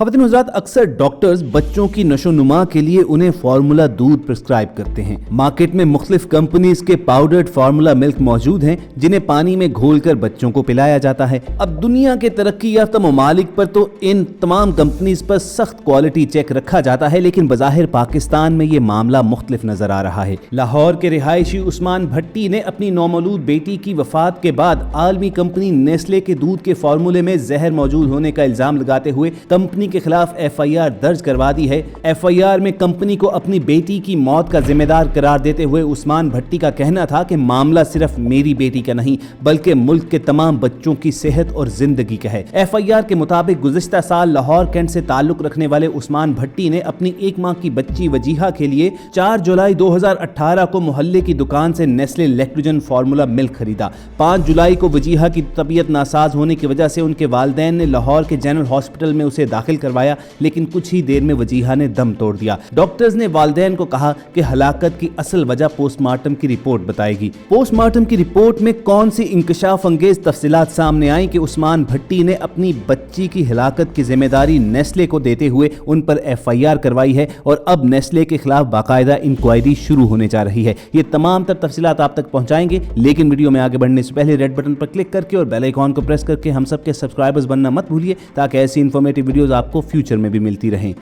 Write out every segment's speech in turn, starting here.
ख़वातीन हज़रात, अक्सर डॉक्टर्स बच्चों की नशोनुमा के लिए उन्हें फार्मूला दूध प्रिस्क्राइब करते हैं। मार्केट में मुख्तलिफ कंपनीज के पाउडर्ड फार्मूला मिल्क मौजूद हैं जिन्हें पानी में घोलकर बच्चों को पिलाया जाता है। अब दुनिया के तरक्की याफ्ता ममालिक पर तो इन तमाम कंपनीज पर सख्त क्वालिटी चेक रखा जाता है, लेकिन बज़ाहिर पाकिस्तान में ये मामला मुख्तलिफ नजर आ रहा है। लाहौर के रिहायशी उस्मान भट्टी ने अपनी नौमौलूद बेटी की वफात के बाद आलमी कंपनी नेस्ले के दूध के फार्मूले में जहर मौजूद होने का इल्जाम लगाते हुए कंपनी के खिलाफ FIR दर्ज करवा दी है। FIR में कंपनी को अपनी बेटी की मौत का जिम्मेदार करार देते हुए उस्मान भट्टी का कहना था कि मामला सिर्फ मेरी बेटी का नहीं बल्कि मुल्क के तमाम बच्चों की सेहत और जिंदगी का है। FIR के मुताबिक गुज़िश्ता साल लाहौर कैंट से ताल्लुक रखने वाले उस्मान भट्टी ने अपनी 1 माह की बच्ची वजीहा के लिए 4 जुलाई 2018 को मोहल्ले की दुकान से नेस्ले लैक्टोजन फार्मूला मिल्क खरीदा। 5 जुलाई को वजीहा की तबीयत नासाज होने की वजह से उनके वालिदैन ने लाहौर के जनरल हॉस्पिटल में उसे दाखिल करवाया, लेकिन कुछ ही देर में वजीहा ने दम तोड़ दिया। डॉक्टर्स ने वालिदैन को कहा कि हलाकत की असल वजह पोस्टमार्टम की रिपोर्ट बताएगी। पोस्टमार्टम की रिपोर्ट में कौन सी इंकशाफ अंगेज तफसीलात सामने आई कि उस्मान भट्टी ने अपनी बच्ची की हलाकत की जिम्मेदारी नेस्ले को देते हुए उन पर FIR करवाई है और अब नेस्ले के खिलाफ बाकायदा इंक्वायरी शुरू होने जा रही है। ये तमाम तर तफसीलात आप तक पहुंचाएंगे, लेकिन वीडियो में आगे बढ़ने से पहले रेड बटन पर क्लिक करके और बेल आइकॉन को प्रेस करके हम सबके सब्सक्राइबर्स बनना मत भूलिए, ताकि ऐसी इंफॉर्मेटिव वीडियोस आपको फ्यूचर में भी मिलती रहें।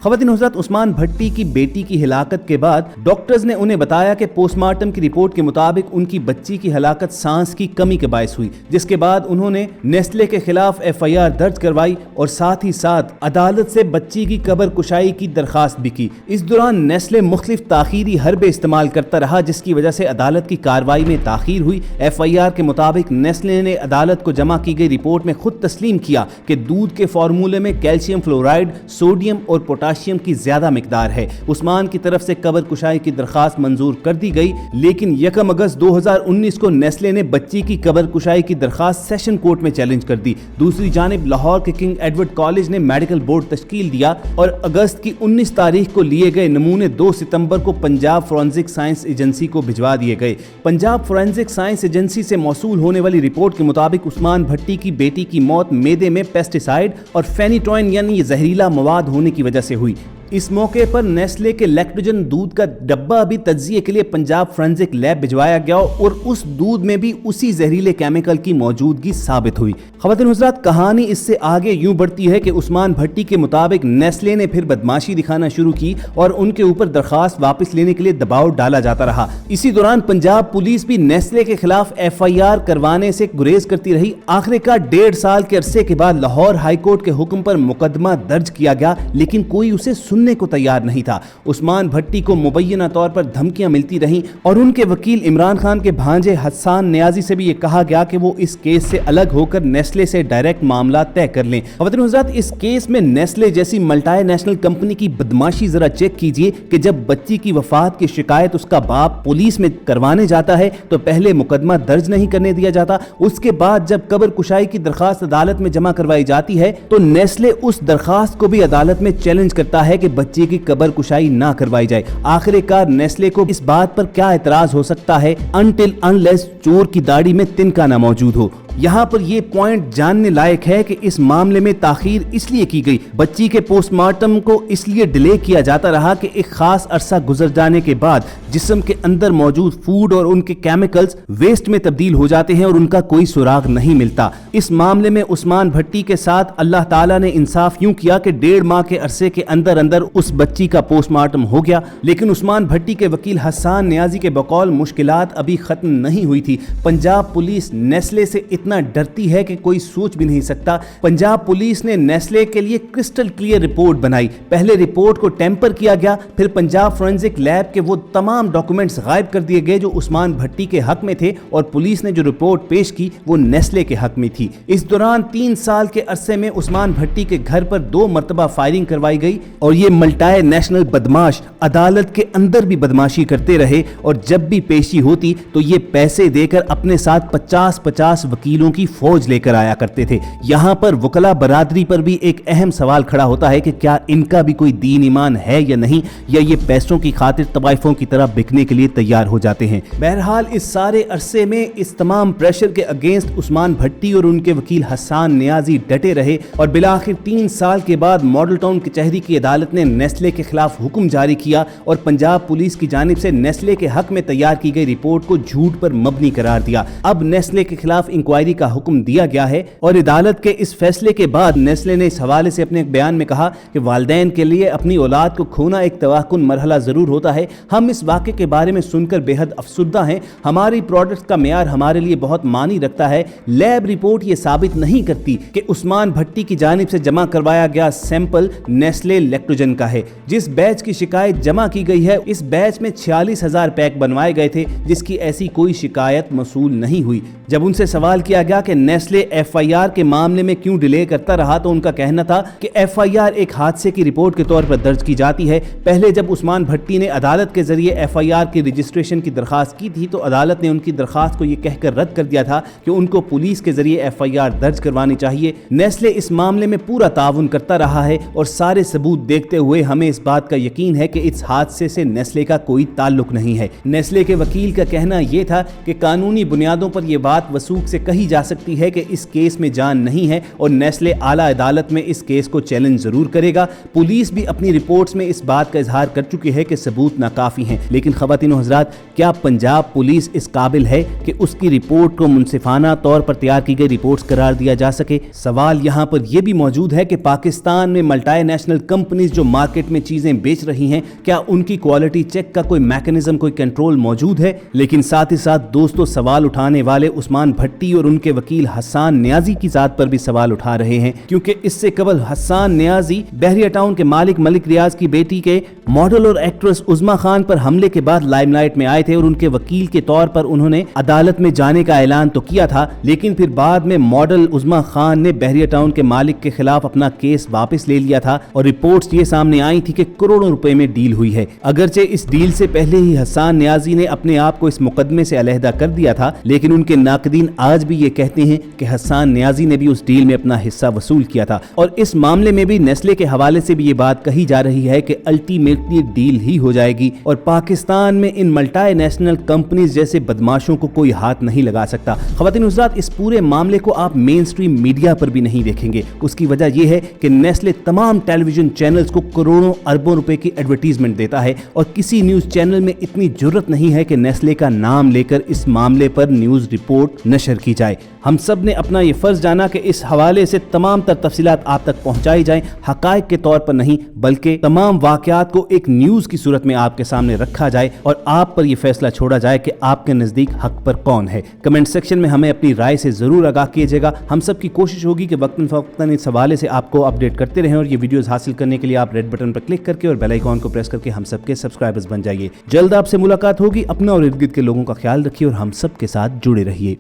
ख़वातीन हज़रात, उस्मान भट्टी की बेटी की हिलाकत के बाद डॉक्टर्स ने उन्हें बताया कि पोस्टमार्टम की रिपोर्ट के मुताबिक उनकी बच्ची की हलाकत सांस की कमी के बायस हुई, जिसके बाद उन्होंने नेस्ले के खिलाफ FIR दर्ज करवाई और साथ ही साथ अदालत से बच्ची की कब्र कुशाई की दरखास्त भी की। इस दौरान नेस्ले मुख्तलिफ ताखीरी हरबे इस्तेमाल करता रहा, जिसकी वजह से अदालत की कार्रवाई में ताखीर हुई। FIR के मुताबिक नेस्ले ने अदालत को जमा की गई रिपोर्ट में खुद तस्लीम किया कि दूध के फार्मूले में कैल्शियम फ्लोराइड, सोडियम और पोटाशियम की ज्यादा मिकदार है। उस्मान की तरफ से कब्र कुशाई की दरखास्त मंजूर कर दी गई, लेकिन 1 अगस्त 2019 को नेस्ले ने बच्ची की कब्र कुशाई की दरखास्त सेशन कोर्ट में चैलेंज कर दी। दूसरी जानिब लाहौर के किंग एडवर्ड कॉलेज ने मेडिकल बोर्ड तश्कील दिया और अगस्त की 19 तारीख को लिए गए नमूने 2 सितंबर को पंजाब फोरेंसिक साइंस एजेंसी को भिजवा दिए गए। पंजाब फोरेंसिक साइंस एजेंसी से मौसूल होने वाली रिपोर्ट के मुताबिक उस्मान भट्टी की बेटी की मौत मैदे में पेस्टिसाइड और फेनिटोइन यानी जहरीला मवाद होने की वजह से हुई। इस मौके पर नेस्ले के लैक्टोजन दूध का डब्बा भी तज्जिए के लिए पंजाब फोरेंसिक लैब भिजवाया गया और उस दूध में भी उसी जहरीले केमिकल की मौजूदगी साबित हुई। ख़वातीन हज़रात, कहानी इससे आगे यूं बढ़ती है कि उस्मान भट्टी के मुताबिक नेस्ले ने फिर बदमाशी दिखाना शुरू की और उनके ऊपर दरखास्त वापस लेने के लिए दबाव डाला जाता रहा। इसी दौरान पंजाब पुलिस भी नेस्ले के खिलाफ FIR करवाने से गुरेज करती रही। आखिरकार 1.5 साल के अरसे के बाद लाहौर हाईकोर्ट के हुक्म पर मुकदमा दर्ज किया गया, लेकिन कोई उसे सुनने को तैयार नहीं था। उस्मान भट्टी को मुबैना तौर पर धमकियां मिलती रहीं और उनके वकील इमरान खान के भांजे हसन नियाजी से भी ये कहा गया कि वो इस केस से अलग होकर नेस्ले से डायरेक्ट मामला तय कर लें। ख़वातीन हज़रात, इस केस में नेस्ले जैसी मल्टीनेशनल कंपनी की बदमाशी जरा चेक कीजिए कि जब बच्ची की वफात की शिकायत उसका बाप पुलिस में करवाने जाता है तो पहले मुकदमा दर्ज नहीं करने दिया जाता। उसके बाद जब कब्र कुशाई की दरखास्त अदालत में जमा करवाई जाती है तो नेस्ले उस दरखास्त को भी अदालत में चैलेंज करता है कि बच्चे की कब्र कुशाई ना करवाई जाए। आखिरकार नेस्ले को इस बात पर क्या एतराज हो सकता है अनटिल अनलेस चोर की दाढ़ी में तिनका ना मौजूद हो। यहाँ पर यह पॉइंट जानने लायक है कि इस मामले में ताखीर इसलिए की गई, बच्ची के पोस्टमार्टम को इसलिए डिले किया जाता रहा कि एक खास अरसा गुजर जाने के बाद जिस्म के अंदर मौजूद फूड और उनके केमिकल्स वेस्ट में तब्दील हो जाते हैं और उनका कोई सुराग नहीं मिलता। इस मामले में उस्मान भट्टी के साथ अल्लाह ताला ने इंसाफ यूं किया कि 1.5 माह के अरसे के अंदर अंदर उस बच्ची का पोस्टमार्टम हो गया, लेकिन उस्मान भट्टी के वकील हसन नियाजी के बकौल मुश्किलात अभी खत्म नहीं हुई थी। पंजाब पुलिस नेस्ले से इतना डरती है कि कोई सोच भी नहीं सकता। पंजाब पुलिस ने नेस्ले के लिए क्रिस्टल क्लियर रिपोर्ट बनाई। पहले रिपोर्ट को टेम्पर किया गया, फिर पंजाब फोरेंसिक लैब के वो तमाम डॉक्यूमेंट्स गायब कर दिए गए जो उस्मान भट्टी के हक में थे और पुलिस ने जो रिपोर्ट पेश की वो नेस्ले के हक में थी। इस दौरान 3 साल के अरसे में उस्मान भट्टी के घर पर 2 मरतबा फायरिंग करवाई गई और ये मल्टीनेशनल बदमाश अदालत के अंदर भी बदमाशी करते रहे और जब भी पेशी होती तो ये पैसे देकर अपने साथ 50-50 वकील वकीलों की फौज लेकर आया करते थे। यहाँ पर वकला बरादरी पर भी एक अहम सवाल खड़ा होता है कि क्या इनका भी कोई दीन ईमान है या नहीं, या ये पैसों की खातिर तवाइफों की तरह बिकने के लिए तैयार हो जाते हैं। बहरहाल इस सारे अरसे में इस तमाम प्रेशर के अगेंस्ट उस्मान भट्टी और उनके वकील हसन नियाजी डटे रहे और बिलाखिर 3 साल के बाद मॉडल टाउन कचहरी की अदालत ने नेस्ले के खिलाफ हुक्म जारी किया और पंजाब पुलिस की जानिब से नेस्ले के हक में तैयार की गई रिपोर्ट को झूठ पर मबनी करार दिया। अब नेस्ले के खिलाफ इंक्वायरी का हुक्म दिया गया है और अदालत के इस फैसले के बाद नेस्ले ने इस हवाले से अपने एक बयान में कहा कि वालिदैन के लिए अपनी औलाद को खोना एक तवाकुन मरहला जरूर होता है। हम इस वाक़े के बारे में सुनकर बेहद अफसुर्दा हैं। हमारी प्रोडक्ट का मेयार हमारे लिए बहुत मानी रखता है। लैब रिपोर्ट ये साबित नहीं करती कि उस्मान भट्टी की जानिब से जमा करवाया गया सैंपल नेस्ले लैक्टोजन का है। जिस बैच की शिकायत जमा की गई है, इस बैच में 46,000 पैक बनवाए गए थे, जिसकी ऐसी कोई शिकायत मसूल नहीं हुई। जब उनसे सवाल किया गया कि नेस्ले एफआईआर के मामले में क्यों डिले करता रहा, तो उनका कहना था कि एफआईआर एक हादसे की रिपोर्ट के तौर पर दर्ज की जाती है। पहले जब उस्मान भट्टी ने अदालत के जरिए एफआईआर की रजिस्ट्रेशन की दरखास्त की थी, तो अदालत ने उनकी दरखास्त को यह कहकर रद्द कर दिया था कि उनको पुलिस के जरिए एफआईआर दर्ज करवानी चाहिए। नेस्ले इस मामले में पूरा ताउन करता रहा है और सारे सबूत देखते हुए हमें इस बात का यकीन है कि इस हादसे से नेस्ले का कोई ताल्लुक नहीं है। नेस्ले के वकील का कहना यह था कि कानूनी बुनियादों पर यह बात वसूख से कही जा सकती है कि इस केस में जान नहीं है और नेस्ले आला अदालत में इस केस को चैलेंज जरूर करेगा। पुलिस भी अपनी रिपोर्ट्स में इस बात का इजहार कर चुकी है कि सबूत नाकाफी हैं। लेकिन ख़वातीन और हज़रात, क्या पंजाब पुलिस इस काबिल है कि उसकी रिपोर्ट को मुनसिफाना तौर पर तैयार की गई रिपोर्ट्स करार दिया जा सके? सवाल यहाँ पर यह भी मौजूद है कि पाकिस्तान में मल्टीनेशनल कंपनीज जो मार्केट में चीजें बेच रही हैं, क्या उनकी क्वालिटी चेक का कोई मैकेनिज्म, कोई कंट्रोल मौजूद है? लेकिन साथ ही साथ दोस्तों, सवाल उठाने वाले उस्मान भट्टी और उनके वकील हसन नियाजी की जात पर भी सवाल उठा रहे हैं, क्योंकि इससे कबल हसन नियाजी बहरिया टाउन के मालिक मलिक रियाज की बेटी के मॉडल और एक्ट्रेस उज़मा खान पर हमले के बाद लाइमलाइट में आए थे और उनके वकील के तौर पर उन्होंने अदालत में जाने का ऐलान तो किया था, लेकिन फिर बाद में मॉडल उज़मा खान ने बहरिया टाउन के मालिक के खिलाफ अपना केस वापस ले लिया था और रिपोर्ट्स ये सामने आई थी कि करोड़ों रुपए में डील हुई है। अगरचे इस डील से पहले ही हसन नियाजी ने अपने आप को इस मुकदमे से अलहदा कर दिया था, लेकिन उनके नाकदीन आज भी ये कहते हैं कि हसन नियाजी ने भी उस डील में अपना हिस्सा वसूल किया था। और इस मामले में भी नेस्ले के हवाले से भी ये बात कही जा रही है कि अल्टीमेटली डील ही हो जाएगी और पाकिस्तान में इन मल्टीनेशनल कंपनीज जैसे बदमाशों को कोई हाथ नहीं लगा सकता। ख़वातीन हज़रात, इस पूरे मामले को आप मेन स्ट्रीम मीडिया पर भी नहीं देखेंगे। उसकी वजह यह है कि नेस्ले तमाम टेलीविजन चैनल्स को करोड़ों अरबों रुपए की एडवर्टीजमेंट देता है और किसी न्यूज चैनल में इतनी जुर्रत नहीं है कि नेस्ले का नाम लेकर इस मामले पर न्यूज रिपोर्ट नशर की जाए। हम सब ने अपना ये फर्ज जाना कि इस हवाले से तमाम तर तफसीलात आप तक पहुंचाई जाएं, हकायक के तौर पर नहीं बल्कि तमाम वाकयात को एक न्यूज की सूरत में आपके सामने रखा जाए और आप पर यह फैसला छोड़ा जाए कि आपके नजदीक हक पर कौन है। कमेंट सेक्शन में हमें अपनी राय से जरूर आगाह कीजिएगा। हम सब की कोशिश होगी कि वक्तन फवक्तन इस हवाले से आपको अपडेट करते रहें और ये वीडियोस हासिल करने के लिए आप रेड बटन पर क्लिक करके और बेल आइकॉन को प्रेस करके हम सबके सब्सक्राइबर्स बन जाइए। जल्द आपसे मुलाकात होगी। अपना और इर्द गिर्द के लोगों का ख्याल रखिए और हम सब के साथ जुड़े रहिए।